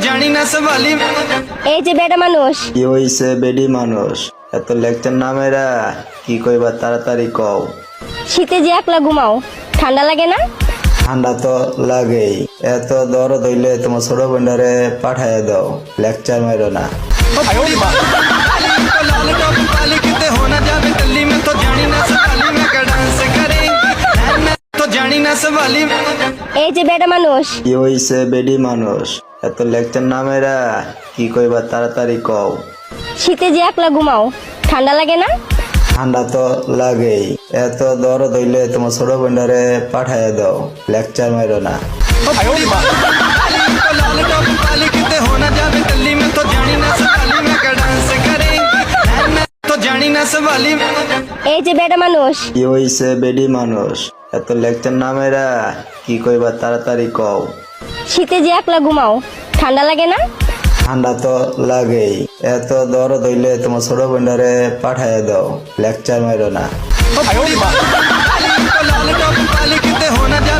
জানি না সওয়ালি এই যে বেটা মানুষ, কি হইছে বেডি মানুষ? এত লেকচার নামেরা কি কইবা তাড়াতাড়ি কও। শীতে যে একলা ঘুমাও, ঠান্ডা লাগে না? ঠান্ডা তো লাগেই। এত দরদ হইলে তোমার ছোট বোনটারে পাঠাইয়া দাও, লেকচার মারো না। লাল টপ वाली किते होना जावे दिल्ली में तो जानी ना सवाली में का डांस करेंगे तो जानी ना सवाली এই যে বেটা মানুষ, কি হইছে বেডি মানুষ? এত লেকচার নামেরা কি কইবা তাড়াতাড়ি কও। শীতে যে একলা ঘুমাও, ঠান্ডা লাগে না? ঠান্ডা তো লাগেই। এত দরদ হইলে তোমার ছোট বোনটারে পাঠাইয়া দাও, লেকচার মারো না। लाल टप वाली किते होना जावे दिल्ली में तो जानी ना सवाली में का डांस करेंगे तो जानी ना सवाली এই যে বেটা মানুষ, কি হইছে বেডি মানুষ? এত লেকচার নামেরা কি কইবা তাড়াতাড়ি কও। শীতে যে একলা ঘুমাও, ঠান্ডা লাগে না? ঠান্ডা তো লাগেই। এত দরদ হইলে তোমার ছোট বোনটারে পাঠাইয়া দাও, লেকচার মারো না। लाल टप वाली किते होना जावे